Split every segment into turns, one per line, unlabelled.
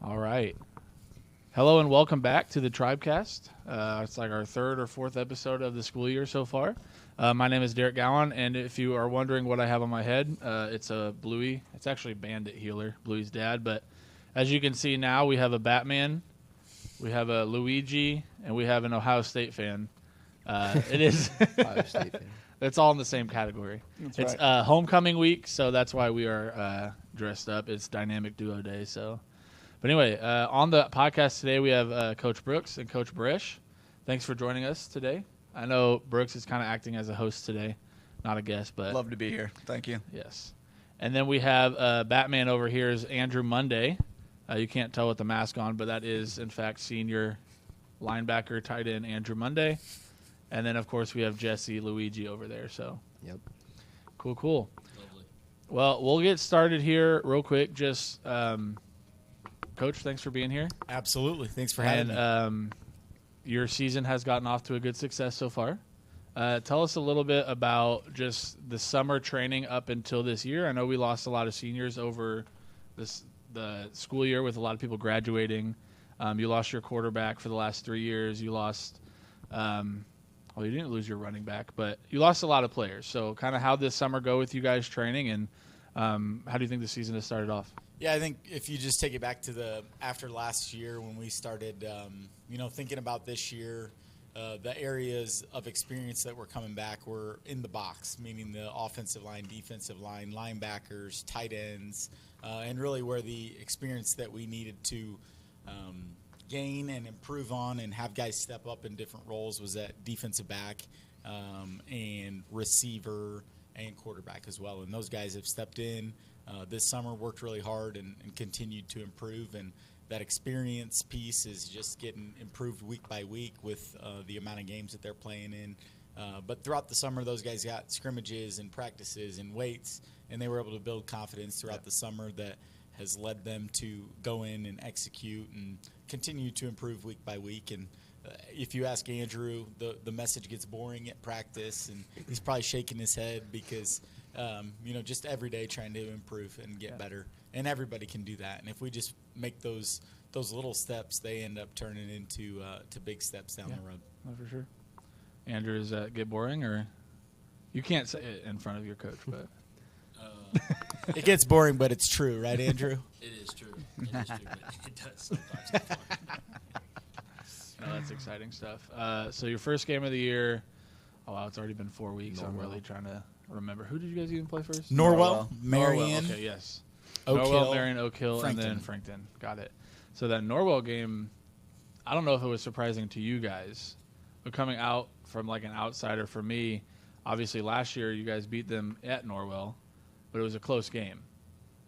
All right. Hello and welcome back to the Tribecast. It's like our third or fourth episode of the school year so far. My name is Derek Gowan, and if you are wondering what I have on my head, it's a Bluey. It's actually Bandit Healer, Bluey's dad. But as you can see now, we have a Batman, we have a Luigi, and we have an Ohio State fan. It is.
Ohio State fan.
It's all in the same category. It's homecoming week, so that's why we are dressed up. It's Dynamic Duo Day, so. But anyway, on the podcast today, we have Coach Brooks and Coach Buresh. Thanks for joining us today. I know Brooks is kind of acting as a host today, not a guest, but
love to be here. Thank you.
Yes. And then we have Batman over here is Andrew Monday. You can't tell with the mask on, but that is, in fact, senior linebacker, tight end Andrew Monday. And then, of course, we have Jesse Luigi over there. So,
Yep.
Cool.
Lovely.
Well, we'll get started here real quick. Just, Coach, thanks for being here.
Absolutely. Thanks for having me.
And your season has gotten off to a good success so far. Tell us a little bit about just the summer training up until this year. I know we lost a lot of seniors over the school year with a lot of people graduating. You lost your quarterback for the last 3 years. You lost well, you didn't lose your running back, but you lost a lot of players. So kind of how did this summer go with you guys training, and how do you think the season has started off?
Yeah, I think if you just take it back to after last year when we started, thinking about this year, the areas of experience that were coming back were in the box, meaning the offensive line, defensive line, linebackers, tight ends, and really where the experience that we needed to gain and improve on and have guys step up in different roles was at defensive back and receiver and quarterback as well. And those guys have stepped in this summer, worked really hard, and continued to improve. And that experience piece is just getting improved week by week with the amount of games that they're playing in. But throughout the summer, those guys got scrimmages and practices and weights, and they were able to build confidence throughout the summer that has led them to go in and execute and continue to improve week by week. And if you ask Andrew, the message gets boring at practice, and he's probably shaking his head because, just every day trying to improve and get better. And everybody can do that. And if we just make those little steps, they end up turning into to big steps down the road.
Oh, for sure. Andrew, does that get boring, or you can't say it in front of your coach, but
it gets boring, but it's true, right, Andrew?
It is true. But it does sometimes get fun.
No, that's exciting stuff. So your first game of the year, oh wow, it's already been 4 weeks.
Norwell.
I'm really trying to remember. Who did you guys even play first?
Norwell,
Norwell.
Marion,
Okay, yes.
Oak
Norwell,
Hill,
Marion, Oak Hill, and then Frankton. Got it. So that Norwell game, I don't know if it was surprising to you guys, but coming out from like an outsider for me, obviously last year you guys beat them at Norwell, but it was a close game.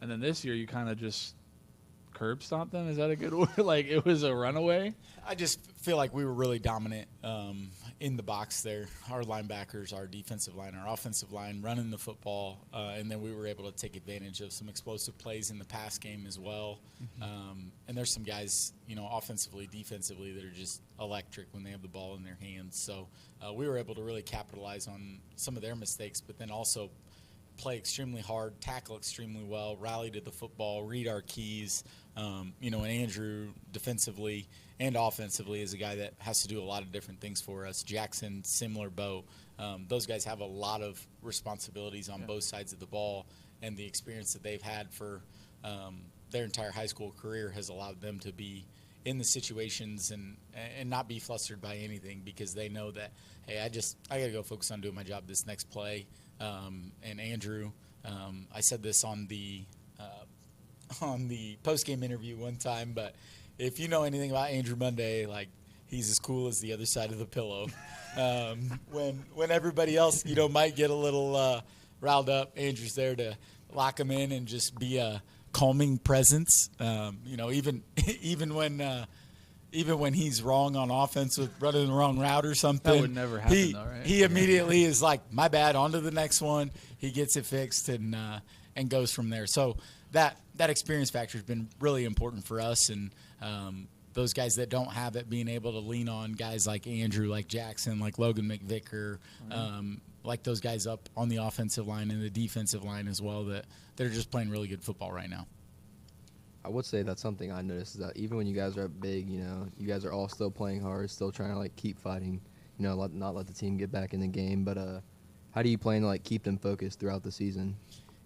And then this year you kind of just curb stomped them. Is that a good word? Like it was a runaway?
I just feel like we were really dominant in the box there. Our linebackers, our defensive line, our offensive line running the football, and then we were able to take advantage of some explosive plays in the pass game as well. And there's some guys, offensively, defensively, that are just electric when they have the ball in their hands. So we were able to really capitalize on some of their mistakes, but then also play extremely hard, tackle extremely well, rally to the football, read our keys. And Andrew defensively and offensively is a guy that has to do a lot of different things for us. Jackson, similar boat. Those guys have a lot of responsibilities on both sides of the ball, and the experience that they've had for their entire high school career has allowed them to be in the situations and not be flustered by anything because they know that, hey, I got to go focus on doing my job this next play. And Andrew, I said this on the post-game interview one time, but if you know anything about Andrew Monday, like he's as cool as the other side of the pillow. When everybody else, might get a little riled up, Andrew's there to lock them in and just be a calming presence. Even when he's wrong on offense with running the wrong route or something.
That would never happen, though, right?
He immediately is like, my bad, on to the next one. He gets it fixed and goes from there. So that experience factor has been really important for us. And those guys that don't have it, being able to lean on guys like Andrew, like Jackson, like Logan McVicker, like those guys up on the offensive line and the defensive line as well, that they're just playing really good football right now.
I would say that's something I noticed is that even when you guys are up big, you guys are all still playing hard, still trying to like keep fighting, not let the team get back in the game. But how do you plan to like keep them focused throughout the season?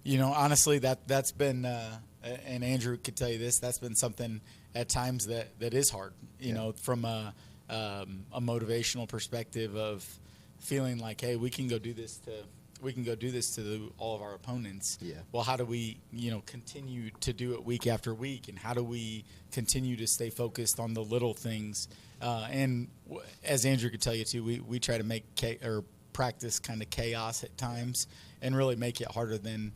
Honestly, that's been, and Andrew could tell you this, that's been something at times that is hard. From a motivational perspective of feeling like, hey, we can go do this to all of our opponents.
Yeah.
Well, how do we, continue to do it week after week, and how do we continue to stay focused on the little things? As Andrew could tell you too, we try to make practice kind of chaos at times, and really make it harder than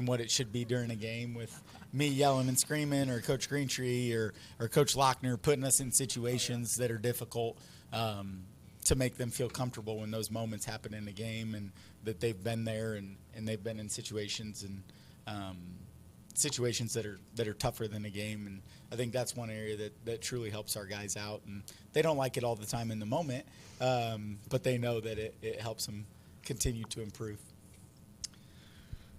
what it should be during a game, with me yelling and screaming, or Coach Greentree or Coach Lochner putting us in situations that are difficult. To make them feel comfortable when those moments happen in the game, and that they've been there and they've been in situations that are tougher than a game. And I think that's one area that truly helps our guys out. And they don't like it all the time in the moment, but they know that it helps them continue to improve.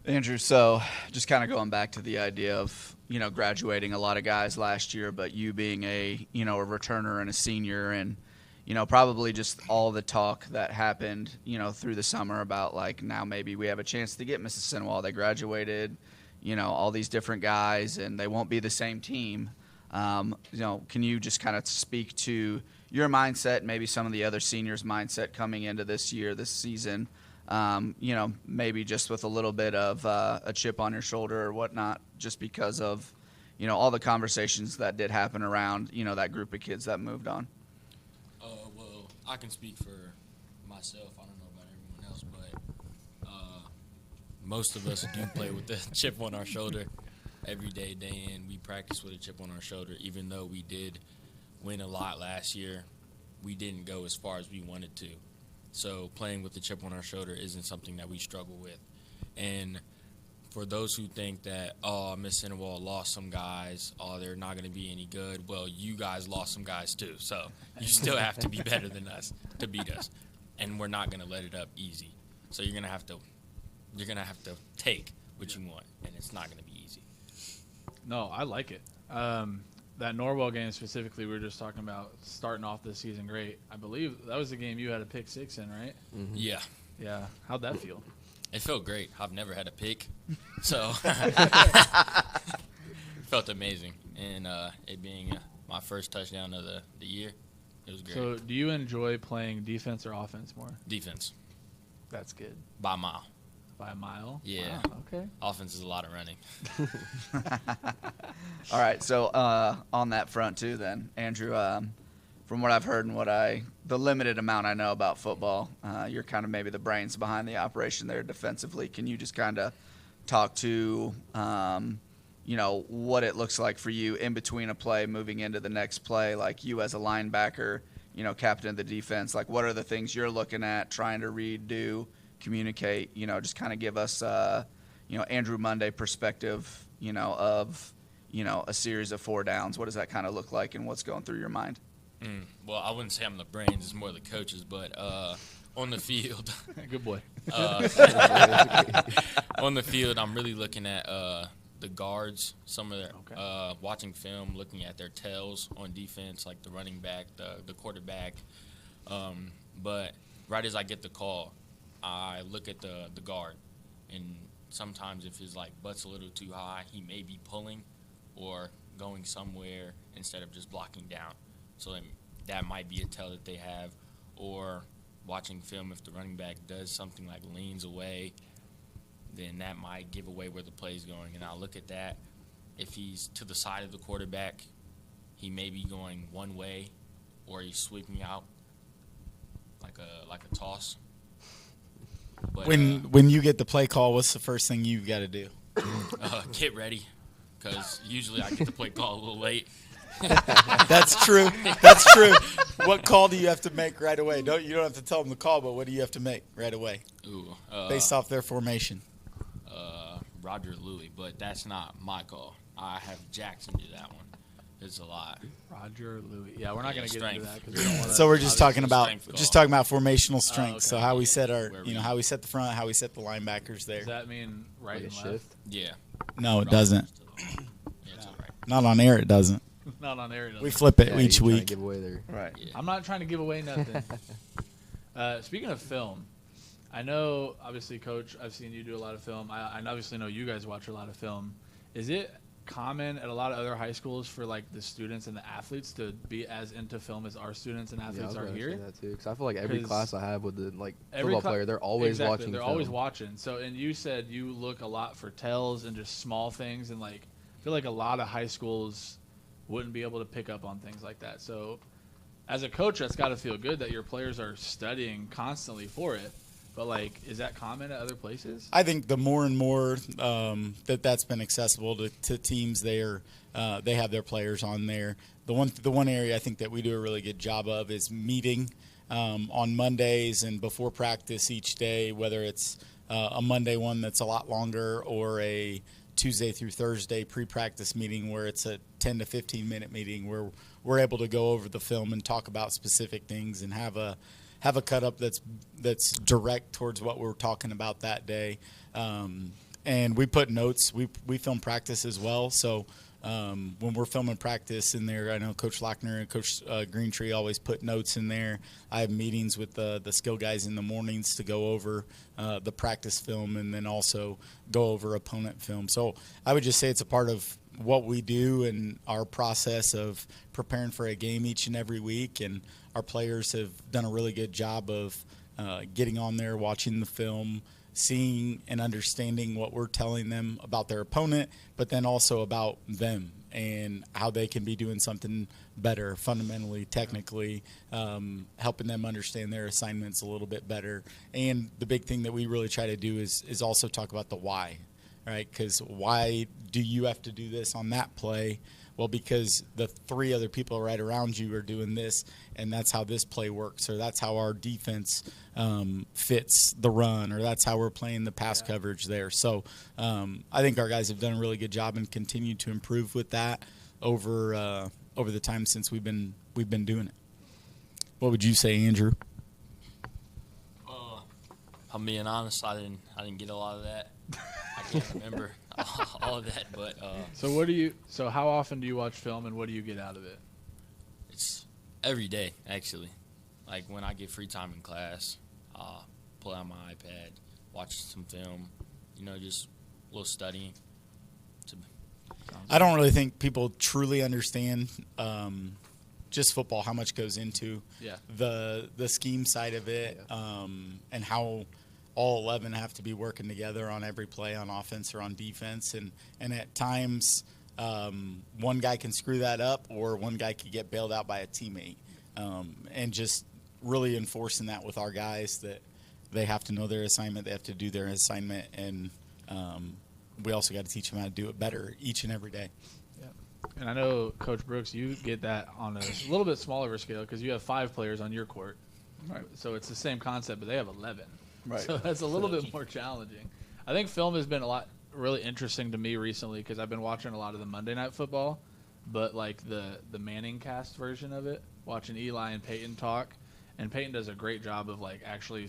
Andrew, so just kind of going back to the idea of, graduating a lot of guys last year, but you being a returner and a senior, and probably just all the talk that happened, through the summer about like, now maybe we have a chance to get Mrs. Sinwall. They graduated, all these different guys, and they won't be the same team. Can you just kind of speak to your mindset, maybe some of the other seniors' mindset coming into this season, maybe just with a little bit of a chip on your shoulder or whatnot, just because of, all the conversations that did happen around, that group of kids that moved on?
Well, I can speak for myself. I don't know about everyone else, but most of us do play with the chip on our shoulder every day in. We practice with a chip on our shoulder. Even though we did win a lot last year, we didn't go as far as we wanted to. So playing with the chip on our shoulder isn't something that we struggle with. And for those who think that, Miss Sinwall lost some guys, they're not going to be any good, well, you guys lost some guys too. So you still have to be better than us to beat us. And we're not going to let it up easy. So you're going to have to take what you want, and it's not going to be easy.
No, I like it. That Norwell game specifically, we were just talking about starting off this season great. I believe that was the game you had a pick six in, right?
Mm-hmm. Yeah.
Yeah. How'd that feel?
It felt great. I've never had a pick, so felt amazing. And it being my first touchdown of the year, it was great.
So do you enjoy playing defense or offense more?
Defense.
That's good.
By a mile.
By a mile?
Yeah.
Wow, okay.
Offense is a lot of running.
All right, so on that front too then, Andrew, from what I've heard and the limited amount I know about football, you're kind of maybe the brains behind the operation there defensively. Can you just kind of talk to, what it looks like for you in between a play, moving into the next play, like you as a linebacker, captain of the defense, like what are the things you're looking at, trying to read, do, communicate, just kind of give us, Andrew Monday perspective, of, a series of 4 downs. What does that kind of look like and what's going through your mind?
Well, I wouldn't say I'm the brains. It's more the coaches. But on the field,
Good boy.
on the field, I'm really looking at the guards. Some of their watching film, looking at their tails on defense, like the running back, the quarterback. But right as I get the call, I look at the guard, and sometimes if his butt's a little too high, he may be pulling or going somewhere instead of just blocking down. So that might be a tell that they have. Or watching film, if the running back does something like leans away, then that might give away where the play's going. And I'll look at that. If he's to the side of the quarterback, he may be going one way, or he's sweeping out like a toss. But,
When you get the play call, what's the first thing you've got to do?
Get ready, because usually I get the play call a little late.
That's true. That's true. What call do you have to make right away? You don't have to tell them the call, but what do you have to make right away? Based off their formation.
Roger Louie, but that's not my call. I have Jackson do that one. It's a lot.
Roger Louie. Yeah, we're not going to get into that. 'Cause we don't wanna,
So we're just talking about
strength
formational strength.
okay.
So how we set how we set the front, how we set the linebackers there.
Does that mean right
Like a
and left?
shift?
Yeah.
No, it doesn't.
Yeah,
Not on air, it doesn't.
Not on air. It
We
doesn't.
flip it
Yeah,
each
you're trying to
week.
give away there.
Right.
Yeah.
I'm not trying to give away nothing. Speaking of film, I know, obviously, Coach, I've seen you do a lot of film. I obviously know you guys watch a lot of film. Is it common at a lot of other high schools for, like, the students and the athletes to be as into film as our students and
Yeah, I
athletes
was
are
gonna say
here?
that too, because I feel like every
'Cause
class I have with the like
Every
football
cla-
player, they're always
exactly,
watching.
They're
film.
always watching. So, and you said you look a lot for tells and just small things, and, like, I feel like a lot of high schools wouldn't be able to pick up on things like that. So, as a coach, that's got to feel good that your players are studying constantly for it. But, like, is that common at other places?
I think the more and more that's been accessible to teams, they have their players on there. The one area I think that we do a really good job of is meeting on Mondays and before practice each day, whether it's a Monday one that's a lot longer or a Tuesday through Thursday pre-practice meeting where it's a 10 to 15-minute meeting where we're able to go over the film and talk about specific things and have a cut up that's direct towards what we're talking about that day. And we put notes. We film practice as well. So when we're filming practice in there, I know Coach Lochner and Coach Greentree always put notes in there. I have meetings with the skill guys in the mornings to go over the practice film and then also go over opponent film. So I would just say it's a part of what we do and our process of preparing for a game each and every week. And our players have done a really good job of getting on there, watching the film, seeing and understanding what we're telling them about their opponent, but then also about them and how they can be doing something better fundamentally, technically, helping them understand their assignments a little bit better. And the big thing that we really try to do is also talk about the why, right? Because why do you have to do this on that play? Well, because the three other people right around you are doing this, and that's how this play works, or that's how our defense fits the run, or that's how we're playing the pass coverage there. So I think our guys have done a really good job and continue to improve with that over the time since we've been doing it. What would you say, Andrew?
I'm being honest, I didn't get a lot of that. I can't remember all of that, but
So how often do you watch film, and what do you get out of it?
it's every day, actually. Like when I get free time in class, I'll pull out my iPad, watch some film, just a little studying.
I don't really think people truly understand just football, how much goes into the scheme side of it, and how all 11 have to be working together on every play on offense or on defense. And at times, one guy can screw that up or one guy could get bailed out by a teammate. And just really enforcing that with our guys that they have to know their assignment, they have to do their assignment, and we also got to teach them how to do it better each and every day.
And I know, Coach Brooks, you get that on a little bit smaller of a scale because you have 5 players on your court.
Right.
So it's the same concept, but they have 11.
Right.
So that's a little bit more challenging. I think film has been really interesting to me recently because I've been watching a lot of the Monday Night Football, but like the Manning cast version of it, watching Eli and Peyton talk. And Peyton does a great job of like actually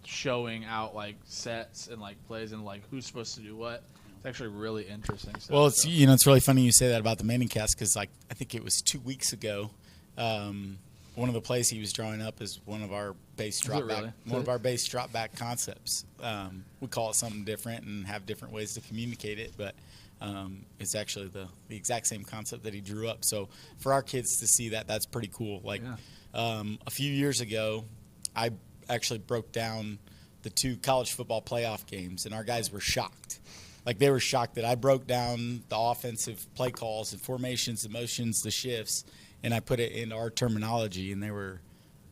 showing out like sets and like plays and like who's supposed to do what. It's actually really interesting stuff.
Well, it's it's really funny you say that about the Manning cast because I think it was 2 weeks ago. One of the plays he was drawing up is one of our base drop back,
really?
one of our base drop back concepts. We call it something different and have different ways to communicate it, but it's actually the exact same concept that he drew up. So for our kids to see that, that's pretty cool. Like a few years ago, I actually broke down the 2 college football playoff games, and our guys were shocked. Like they were shocked that I broke down the offensive play calls and formations, the motions, the shifts, and I put it into our terminology, and they were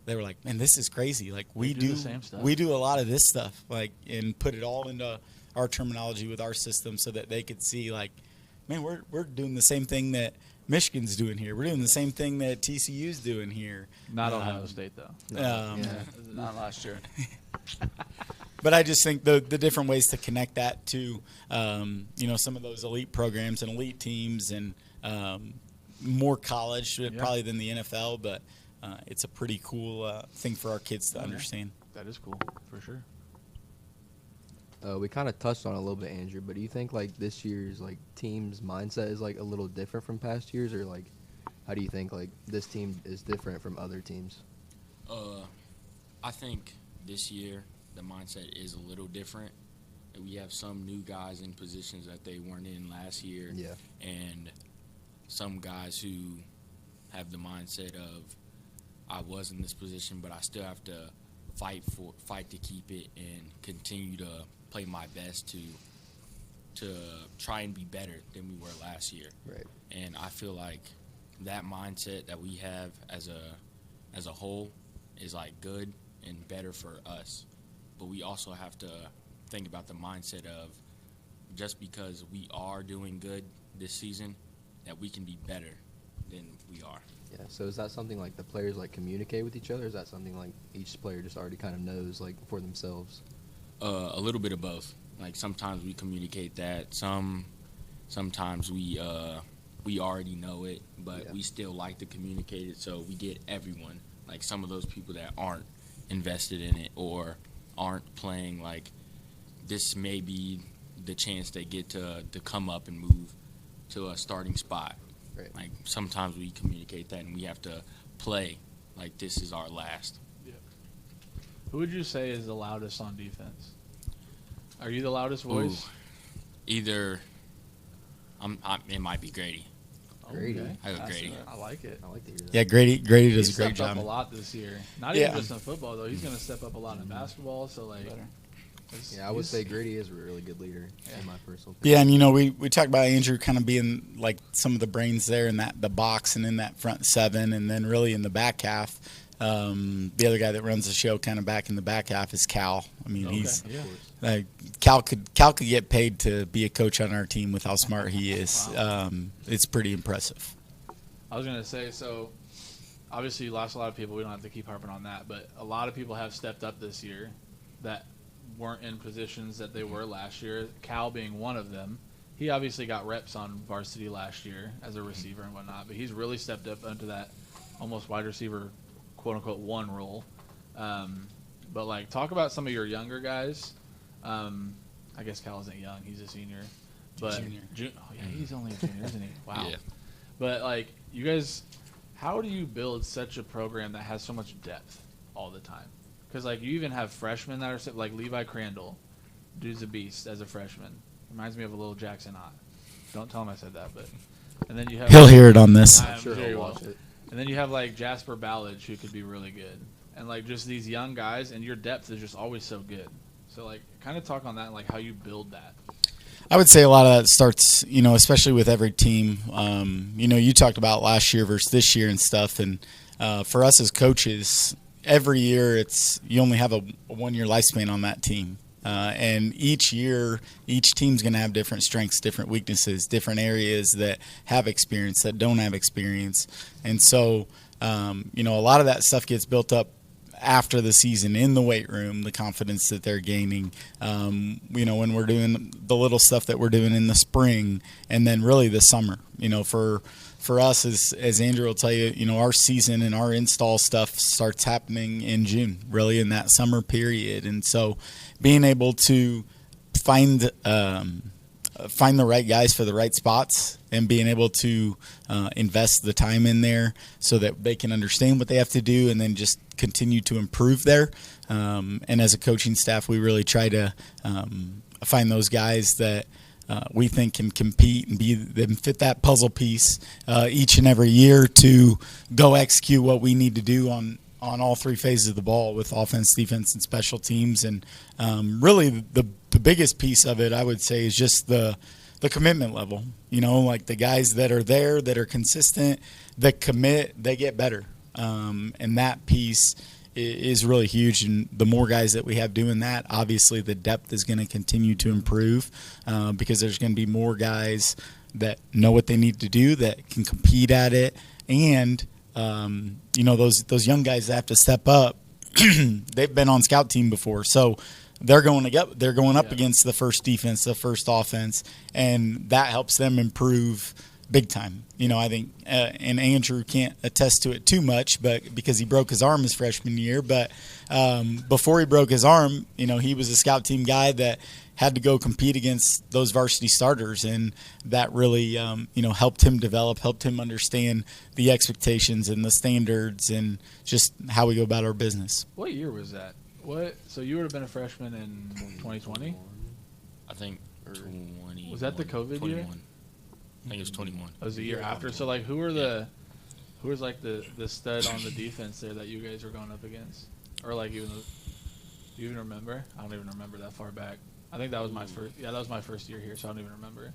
like, "Man, this is crazy! Like we do
the same stuff.
We do a lot of this stuff, like, and put it all into our terminology with our system, so that they could see, like, man, we're doing the same thing that Michigan's doing here. We're doing the same thing that TCU's doing here.
Not Ohio State though.
Not last year.
But I just think the different ways to connect that to, some of those elite programs and elite teams and more college probably than the NFL, but it's a pretty cool thing for our kids to understand.
That is cool for sure.
We kind of touched on it a little bit, Andrew, but do you think like this year's like team's mindset is like a little different from past years, or like how do you think like this team is different from other teams?
I think this year the mindset is a little different. We have some new guys in positions that they weren't in last year,
Yeah.
and some guys who have the mindset of I was in this position, but I still have to fight to keep it and continue to play my best to try and be better than we were last year.
Right.
And I feel like that mindset that we have as a whole is like good and better for us. But we also have to think about the mindset of just because we are doing good this season, that we can be better than we are.
Yeah. So is that something like the players like communicate with each other? Or is that something like each player just already kind of knows like for themselves?
A little bit of both. Like sometimes we communicate that. Sometimes we already know it, but
Yeah.
we still like to communicate it. So we get everyone. Like some of those people that aren't invested in it or aren't playing, like this may be the chance they get to come up and move to a starting spot.
Right.
Like sometimes we communicate that, and we have to play like this is our last.
Who would you say is the loudest on defense? Are you the loudest voice?
Either it might be Grady.
Grady.
Okay.
I go Grady.
I like it.
I like to hear that.
Yeah, Grady does
He's
a great
stepped up
job.
a lot this year. Not
Yeah.
even just in football though. He's going to step up a lot in basketball. So like,
Yeah, I would say Grady is a really good leader in my personal opinion.
Yeah, and you know we talked about Andrew kind of being like some of the brains there in the box and in that front seven, and then really in the back half. The other guy that runs the show kind of back in the back half is Cal. I mean, he's
yeah.
Cal could get paid to be a coach on our team with how smart he is.
Wow.
It's pretty impressive.
I was going to say, so obviously you lost a lot of people. We don't have to keep harping on that. But a lot of people have stepped up this year that weren't in positions that they were last year, Cal being one of them. He obviously got reps on varsity last year as a receiver and whatnot, but he's really stepped up into that almost wide receiver, quote-unquote, one role. But, like, talk about some of your younger guys. I guess Cal isn't young. He's a senior. But
Junior.
Oh, yeah, he's only a junior, isn't he? Wow.
Yeah.
But, like, you guys, how do you build such a program that has so much depth all the time? Because, like, you even have freshmen that are, like, Levi Crandall. Dude's a beast as a freshman. Reminds me of a little Jackson Ott. Don't tell him I said that, but. And then you have.
He'll hear it on this.
I'm
sure
sure
he'll
he
watch
will.
it.
And then you have, like, Jasper Ballage, who could be really good. And, like, just these young guys, and your depth is just always so good. So, like, kind of talk on that and, like, how you build that.
I would say a lot of that starts, you know, especially with every team. You know, you talked about last year versus this year and stuff. And for us as coaches, every year you only have a 1-year lifespan on that team. And each year, each team's going to have different strengths, different weaknesses, different areas that have experience, that don't have experience. And so, you know, a lot of that stuff gets built up after the season in the weight room, the confidence that they're gaining, you know, when we're doing the little stuff that we're doing in the spring and then really the summer. You know, for us, as Andrew will tell you, you know, our season and our install stuff starts happening in June, really in that summer period. And so being able to find the right guys for the right spots and being able to invest the time in there so that they can understand what they have to do and then just continue to improve there. And as a coaching staff, we really try to find those guys that we think can compete and fit that puzzle piece each and every year to go execute what we need to do on all three phases of the ball with offense, defense, and special teams. And really the biggest piece of it, I would say, is just the commitment level. You know, like the guys that are there, that are consistent, that commit, they get better. And that piece is really huge. And the more guys that we have doing that, obviously the depth is going to continue to improve because there's going to be more guys that know what they need to do, that can compete at it. And, you know, those young guys that have to step up, they've been on scout team before. So they're going up against the first defense, the first offense, and that helps them improve big time. I think, and Andrew can't attest to it too much, but because he broke his arm his freshman year. But before he broke his arm, he was a scout team guy that had to go compete against those varsity starters, and that really, helped him develop, helped him understand the expectations and the standards and just how we go about our business.
What year was that? So you would have been a freshman in 2020?
I think 20.
Was that the COVID
21.
year?
I think it was 21.
That was the year after. So like, who was like the stud on the defense there that you guys were going up against, or like do you even remember? I don't even remember that far back. I think that was my first. Yeah, that was my first year here, so I don't even remember.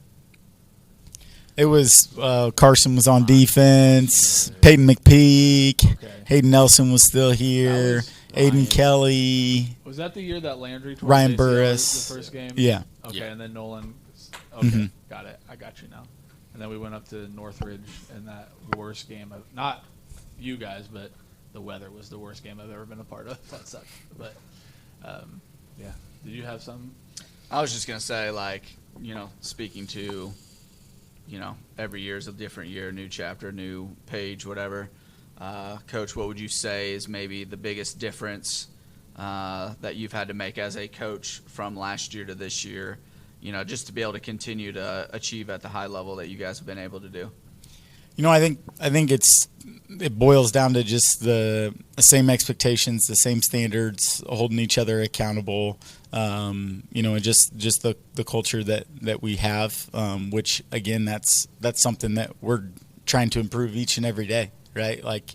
It was Carson was on defense. Peyton McPeak.
Okay.
Hayden Nelson was still here. Aiden Kelly.
Was that the year that Landry tore
Ryan
his ACL
Burris.
the first game?
Yeah.
Okay,
Yeah.
and then Nolan. Okay,
Mhm.
got it. I got you now. And then we went up to Northridge in that worst game of not you guys, but the weather was the worst game I've ever been a part of. That sucked. But yeah, did you have something?
I was just gonna say, speaking to, every year is a different year, new chapter, new page, whatever. Coach, what would you say is maybe the biggest difference that you've had to make as a coach from last year to this year? Just to be able to continue to achieve at the high level that you guys have been able to do.
I think it boils down to just the same expectations, the same standards, holding each other accountable. And just the culture that we have, which again, that's something that we're trying to improve each and every day, right? Like,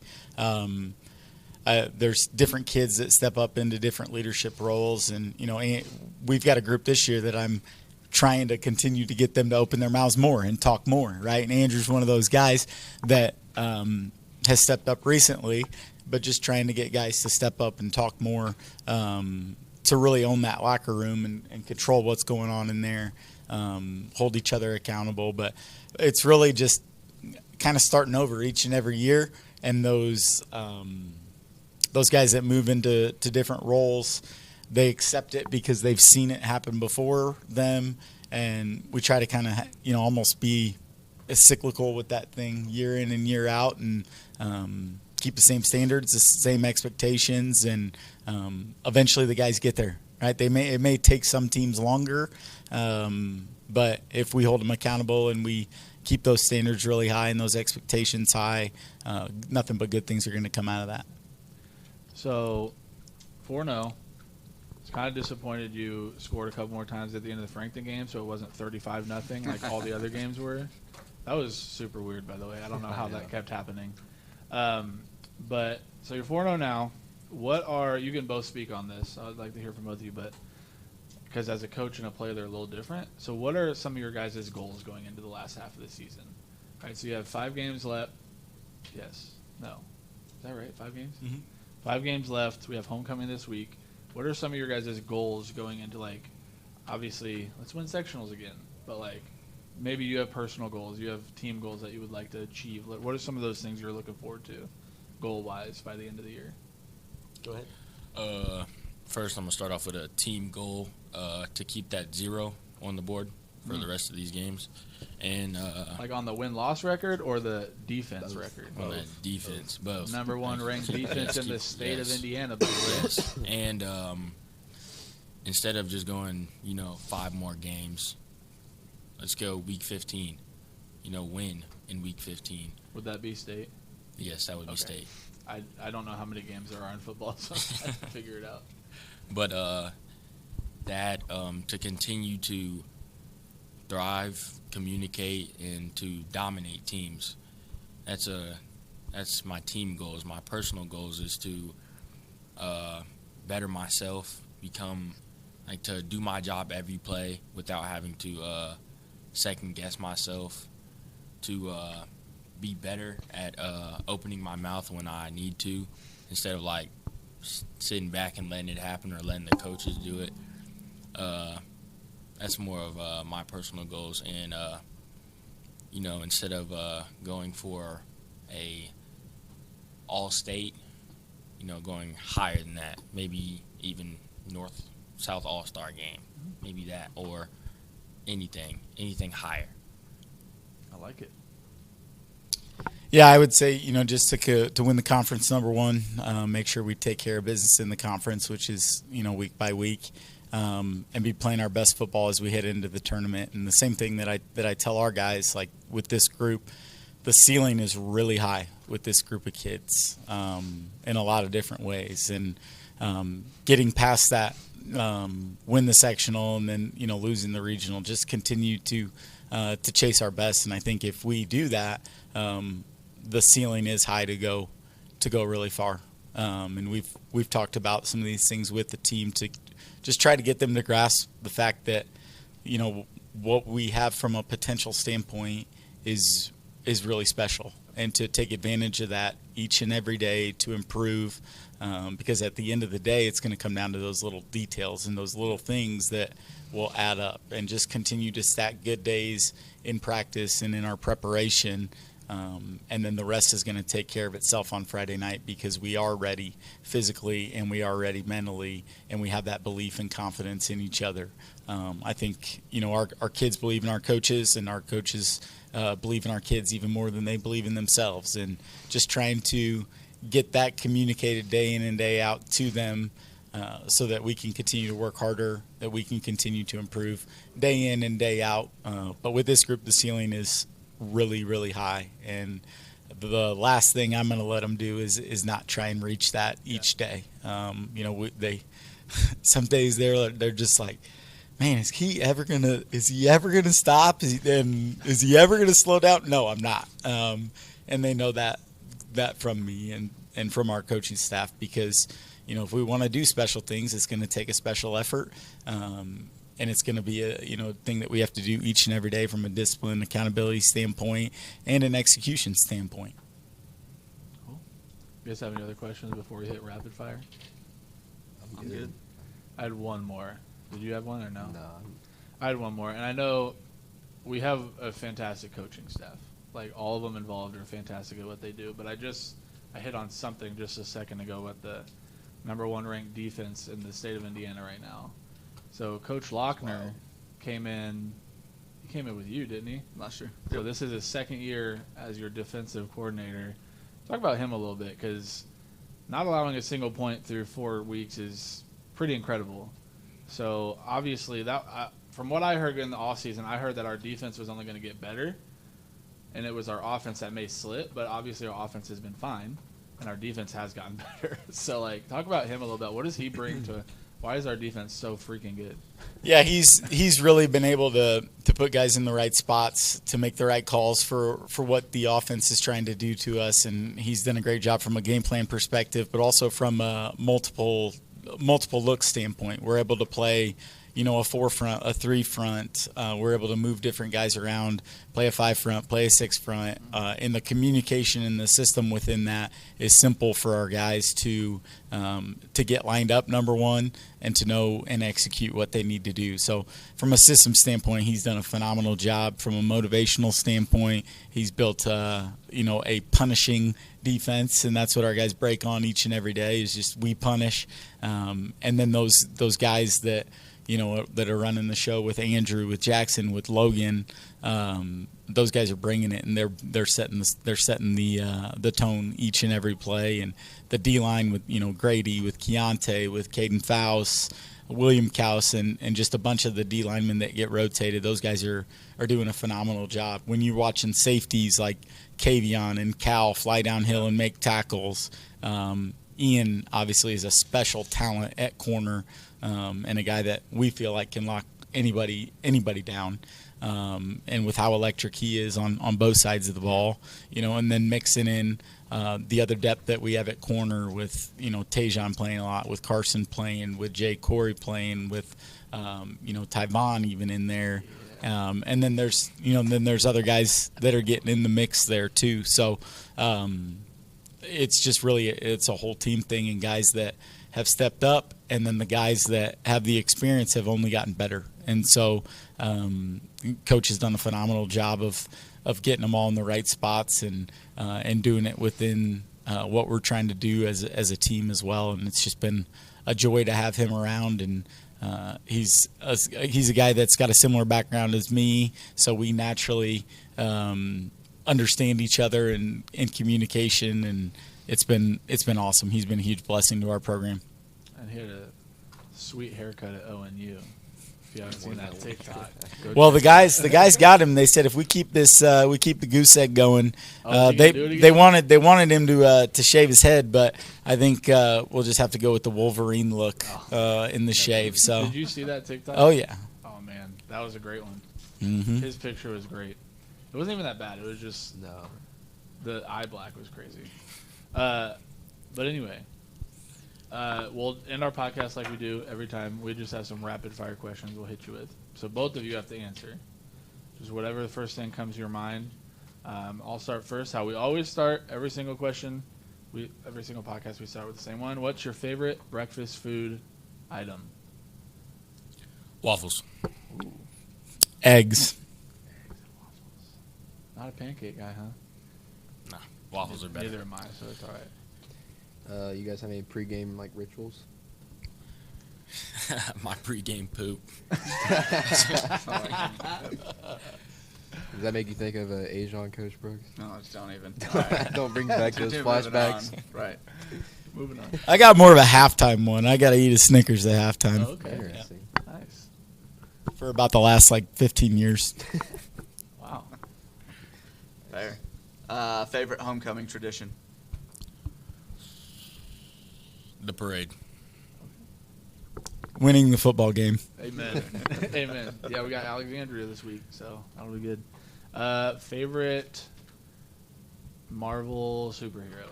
there's different kids that step up into different leadership roles, and we've got a group this year that I'm trying to continue to get them to open their mouths more and talk more, right? And Andrew's one of those guys that has stepped up recently, but just trying to get guys to step up and talk more, to really own that locker room and control what's going on in there, hold each other accountable. But it's really just kind of starting over each and every year, and those guys that move into different roles, they accept it because they've seen it happen before them, and we try to kind of almost be cyclical with that thing year in and year out, and keep the same standards, the same expectations, and eventually the guys get there, right? It may take some teams longer, but if we hold them accountable and we keep those standards really high and those expectations high, nothing but good things are going to come out of that.
So 4-0. Kind of disappointed you scored a couple more times at the end of the Frankton game, so it wasn't 35-0 like all the other games were. That was super weird, by the way. I don't know how that kept happening. But so you're 4-0 now. You can both speak on this. I'd like to hear from both of you, but because as a coach and a player, they're a little different. So what are some of your guys' goals going into the last half of the season? All right, so you have 5 games left. Yes. No. Is that right? 5 games?
Mm-hmm.
5 games left. We have homecoming this week. What are some of your guys' goals going into, obviously, let's win sectionals again, but, maybe you have personal goals, you have team goals that you would like to achieve. What are some of those things you're looking forward to, goal-wise, by the end of the year? Go ahead.
First, I'm going to start off with a team goal to keep that 0 on the board for the rest of these games. And
on the win-loss record or the defense record?
On the defense, both.
Number 1 ranked defense in the state of Indiana.
Yes. And instead of just going, 5 more games, let's go week 15. Win in week 15.
Would that be state?
Yes, that would be state.
I don't know how many games there are in football, so I have to figure it out.
But that to continue to thrive, communicate, and to dominate teams. That's my team goals. My personal goals is to better myself, to do my job every play without having to second guess myself, to be better at opening my mouth when I need to, instead of sitting back and letting it happen or letting the coaches do it. That's more of my personal goals, and instead of going for a all-state, going higher than that, maybe even North-South All-Star game, maybe that, or anything higher.
I like it.
Yeah, I would say, just to win the conference, number one, make sure we take care of business in the conference, which is, week by week, and be playing our best football as we head into the tournament. And the same thing that I tell our guys, like with this group, the ceiling is really high with this group of kids in a lot of different ways. And getting past that, win the sectional, and then, losing the regional, just continue to chase our best. And I think if we do that, the ceiling is high to go really far. And we've talked about some of these things with the team to just try to get them to grasp the fact that, what we have from a potential standpoint is really special, and to take advantage of that each and every day to improve, because at the end of the day, it's going to come down to those little details and those little things that will add up, and just continue to stack good days in practice and in our preparation. And then the rest is going to take care of itself on Friday night, because we are ready physically and we are ready mentally, and we have that belief and confidence in each other. I think, our kids believe in our coaches, and our coaches believe in our kids even more than they believe in themselves. And just trying to get that communicated day in and day out to them, so that we can continue to work harder, that we can continue to improve day in and day out. But with this group, the ceiling is really, really high, and the last thing I'm going to let them do is not try and reach that each day. They some days they're just like, man, is he ever gonna stop? Is he ever gonna slow down? No, I'm not. And they know that from me and from our coaching staff, because if we want to do special things, it's going to take a special effort. And it's going to be a thing that we have to do each and every day from a discipline, accountability standpoint, and an execution standpoint.
Cool. You guys have any other questions before we hit rapid fire?
I'm good.
I had one more. Did you have one or no?
No.
I had one more, and I know we have a fantastic coaching staff. Like, all of them involved are fantastic at what they do. But I hit on something just a second ago with the number one ranked defense in the state of Indiana right now. So Coach Lochner came in. He came in with you, didn't he?
Last year.
So this is his second year as your defensive coordinator. Talk about him a little bit, because not allowing a single point through 4 weeks is pretty incredible. So obviously, from what I heard in the offseason, I heard that our defense was only going to get better, and it was our offense that may slip. But obviously, our offense has been fine, and our defense has gotten better. So, talk about him a little bit. What does he bring to? Why is our defense so freaking good?
Yeah, he's really been able to put guys in the right spots, to make the right calls for what the offense is trying to do to us, and he's done a great job from a game plan perspective, but also from a multiple look standpoint. We're able to play, a 4 front, a 3 front. We're able to move different guys around, play a 5 front, play a 6 front. And the communication and the system within that is simple for our guys to get lined up, number one, and to know and execute what they need to do. So from a system standpoint, he's done a phenomenal job. From a motivational standpoint, he's built a punishing defense, and that's what our guys break on each and every day, is just we punish. And then those guys that that are running the show with Andrew, with Jackson, with Logan, those guys are bringing it, and they're setting the tone each and every play. And the D line with Grady, with Keontae, with Caden Faust, William Kaus, and just a bunch of the D linemen that get rotated. Those guys are doing a phenomenal job. When you're watching safeties like Kavion and Cal fly downhill and make tackles, Ian obviously is a special talent at corner, and a guy that we feel like can lock anybody down. And with how electric he is on both sides of the ball, and then mixing in the other depth that we have at corner with, Tajon playing a lot, with Carson playing, with Jay Corey playing, with, Tyvon even in there. And then there's other guys that are getting in the mix there too. So it's just really, it's a whole team thing, and guys that have stepped up, and then the guys that have the experience have only gotten better. And so Coach has done a phenomenal job of getting them all in the right spots and doing it within what we're trying to do as a team as well. And it's just been a joy to have him around. And he's a guy that's got a similar background as me, so we naturally understand each other and in communication, and it's been awesome. He's been a huge blessing to our program.
And he had a sweet haircut at ONU. If you haven't seen that TikTok.
Well, the guys got him. They said if we keep this, we keep the goose egg going. They wanted him to shave his head, but I think we'll just have to go with the Wolverine look in the shave. So
did you see that TikTok?
Oh yeah.
Oh man, that was a great one.
Mm-hmm.
His picture was great. It wasn't even that bad. It was just the eye black was crazy. But anyway. We'll end our podcast like we do every time. We just have some rapid fire questions we'll hit you with. So both of you have to answer. Just whatever the first thing comes to your mind. I'll start first. How we always start every single question. Every single podcast we start with the same one. What's your favorite breakfast food item?
Waffles.
Ooh.
Eggs.
Not a pancake guy, huh?
Nah, waffles are better.
Neither am I, so it's all right.
You guys have any pregame like rituals?
My pregame poop.
Does that make you think of Asian Coach Brooks?
No, just don't even.
Don't bring back those flashbacks.
Right.
Moving on.
I got more of a halftime one. I got to eat a Snickers at halftime
Okay.
Interesting.
Nice.
for about the last 15 years.
Wow.
Fair. Favorite homecoming tradition?
The parade.
Winning the football game.
Amen. Amen. Yeah, we got Alexandria this week, so that'll be good. Favorite Marvel superhero?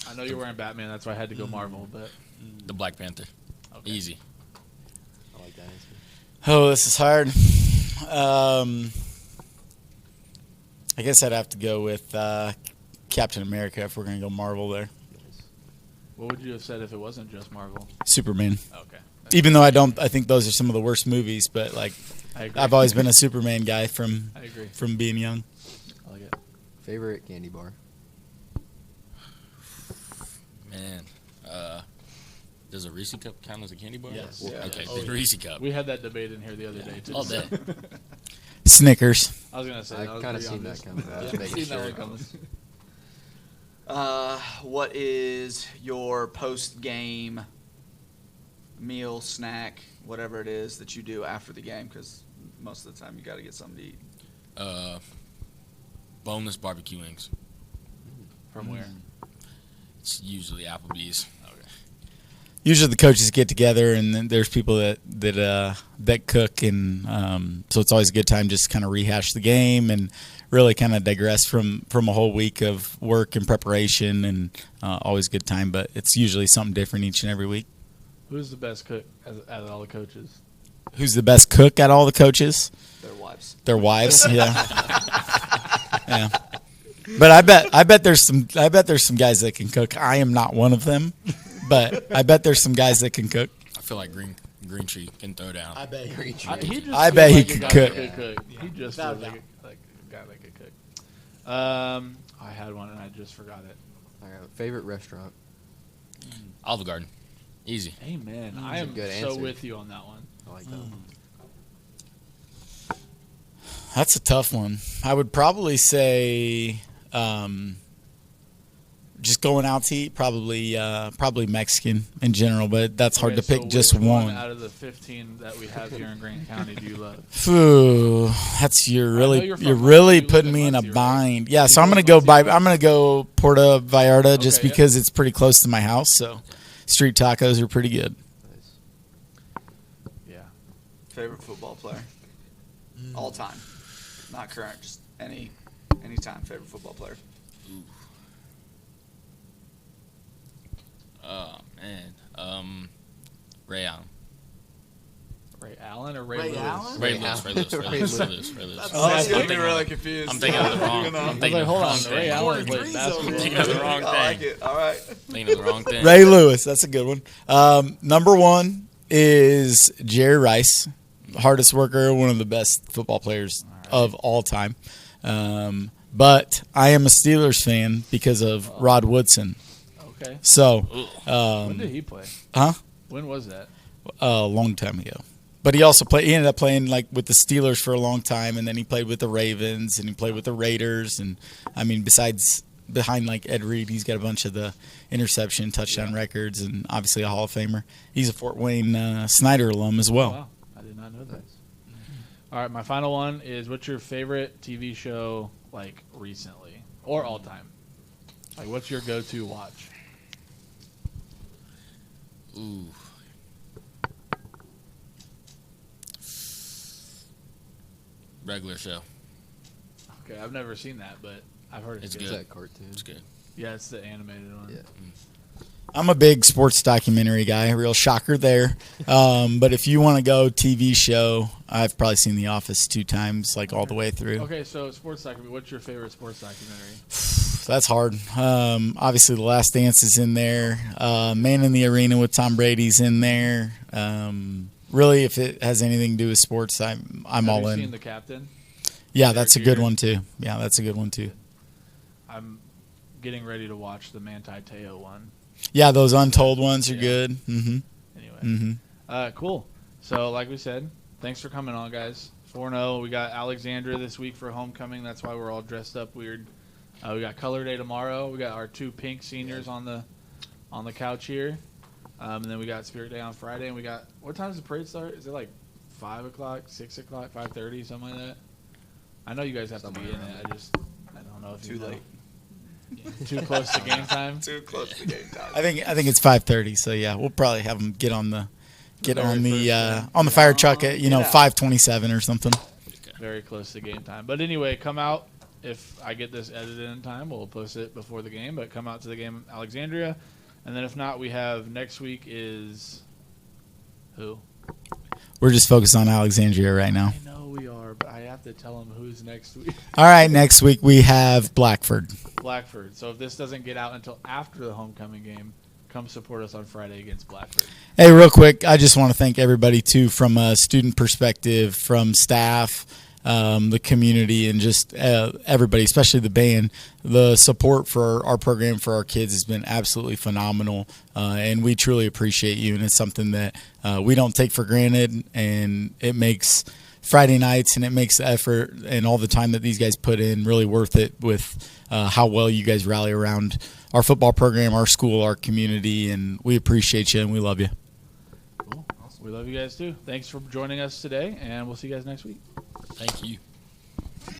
I know you're wearing Batman, that's why I had to go Marvel, but
The Black Panther.
okay.
Easy.
I like that answer.
Oh, this is hard. I guess I'd have to go with Captain America if we're going to go Marvel there.
Nice.
What would you have said if it wasn't just Marvel?
Superman.
Okay.
Even though I think those are some of the worst movies, but
I agree.
I've always been a Superman guy from
I agree.
being young.
I like it.
Favorite candy bar?
Man. Does a Reese cup count as a candy bar?
Yes.
Yeah.
Okay,
Oh,
the
yeah.
Reese cup.
We had that debate in here the other day, too.
All day.
Snickers.
I was going to say that.
I
was
kind of
pretty
seen that
obvious.
coming. I was
Yeah,
making
seen that
sure.
one coming.
What is your post-game meal, snack, whatever it is that you do after the game? Because most of the time you got to get something to eat.
Boneless barbecue wings.
From where?
It's usually Applebee's.
Usually the coaches get together, and then there's people that cook, and so it's always a good time just kind of rehash the game and really kind of digress from a whole week of work and preparation, and always a good time. But it's usually something different each and every week.
Who's the best cook out of all the coaches?
Who's the best cook at all the coaches?
Their wives.
Their wives, yeah. Yeah. But I bet there's some guys that can cook. I am not one of them, but I bet there's some guys that can cook.
I feel like Green Tree can throw down.
I bet
He just
I
feels
bet he
like a
could
guy
cook.
that could cook. He just feels like a guy that could cook. I had one and I just forgot it.
All right, favorite restaurant?
Olive Garden. Easy.
Amen. I
a
am
good
so
answer.
with you on that one.
I like that.
That's a tough one. I would probably say just going out to eat, probably Mexican in general, but that's hard
Okay,
to pick
so
just
which
one.
out of the 15 that we have here in Grant County do you love?
Phew, that's you're
know
really
you're from
you're
Muncie.
really
You live
putting
in
me in a
Muncie, right?
bind. Yeah,
You
so I'm
live
gonna
in Muncie, right?
I'm gonna go Puerto Vallarta just
Okay, yeah.
because it's pretty close to my house. So street tacos are pretty good.
Nice.
Yeah.
Favorite football player? All time. Not current, just any time favorite football player.
Oh, man. Ray Allen.
Ray Allen or Ray,
Ray
Lewis?
Allen?
Ray Lewis. Ray Lewis. Ray
Ray
Lewis.
Lewis.
Ray Lewis.
Oh,
That's
I'm
gonna be really confused.
I'm thinking of the wrong. I'm
I was
thinking
like,
of
hold
the
on,
wrong
Ray
thing.
Allen
Corey
played
Breeze
basketball.
over
Thinking of the wrong
I like
thing.
it. All right.
Thinking of the wrong thing.
Ray Lewis, that's a good one. Number one is Jerry Rice, hardest worker, one of the best football players of all time. But I am a Steelers fan because of Rod Woodson.
Okay.
So,
When did he play?
huh?
When was that?
A long time ago. But he also he ended up playing like with the Steelers for a long time, and then he played with the Ravens, and he played with the Raiders. And I mean, behind like Ed Reed, he's got a bunch of the interception, touchdown records, and obviously a Hall of Famer. He's a Fort Wayne Snyder alum as well.
Wow, I did not know that. All right, my final one is: what's your favorite TV show like recently or all time? Like, what's your go-to watch?
Ooh. Regular show.
Okay, I've never seen that, but I've heard it's
It's
good.
It's
good.
that cartoon.
It's good.
Yeah, it's the animated one.
Yeah.
I'm a big sports documentary guy. Real shocker there. But if you want to go TV show, I've probably seen The Office 2 times, like all the way through.
Okay, so sports documentary. What's your favorite sports documentary?
That's hard. Obviously, The Last Dance is in there. Man in the Arena with Tom Brady's in there. Really, if it has anything to do with sports, I'm
Have
all
you
in.
seen The Captain?
Yeah, that's a good
Jeter?
one too. Yeah, that's a good one too.
I'm getting ready to watch the Manti Te'o one.
Yeah, those untold ones are
Yeah.
good. Mm-hmm.
Anyway,
Mm-hmm.
Cool. So, like we said, thanks for coming on, guys. 4-0. We got Alexandria this week for homecoming. That's why we're all dressed up weird. We got Color Day tomorrow. We got our 2 pink seniors on the couch here, and then we got Spirit Day on Friday. And we got, what time does the parade start? Is it like 5 o'clock, 6 o'clock, 5:30, something like that? I know you guys have to be in it. I don't know if
Too
you know.
late.
Yeah, too close to game time.
Too close to game time.
I think it's 5:30. So yeah, we'll probably have them get on the
Very
on the
first
on the fire truck at
Yeah.
5:27 or something.
Very close to game time. But anyway, come out. If I get this edited in time, we'll post it before the game. But come out to the game in Alexandria. And then if not, we have next week is who?
We're just focused on Alexandria right now.
I know we are, but I have to tell them who's next week.
All right, next week we have Blackford.
Blackford. So if this doesn't get out until after the homecoming game, come support us on Friday against Blackford.
Hey, real quick, I just want to thank everybody too, from a student perspective, from staff, the community, and just everybody, especially the band. The support for our program for our kids has been absolutely phenomenal, and we truly appreciate you. And it's something that we don't take for granted, and it makes Friday nights and it makes the effort and all the time that these guys put in really worth it with how well you guys rally around our football program, our school, our community, and we appreciate you and we love you.
Cool. We love you guys too. Thanks for joining us today, and we'll see you guys next week.
Thank you.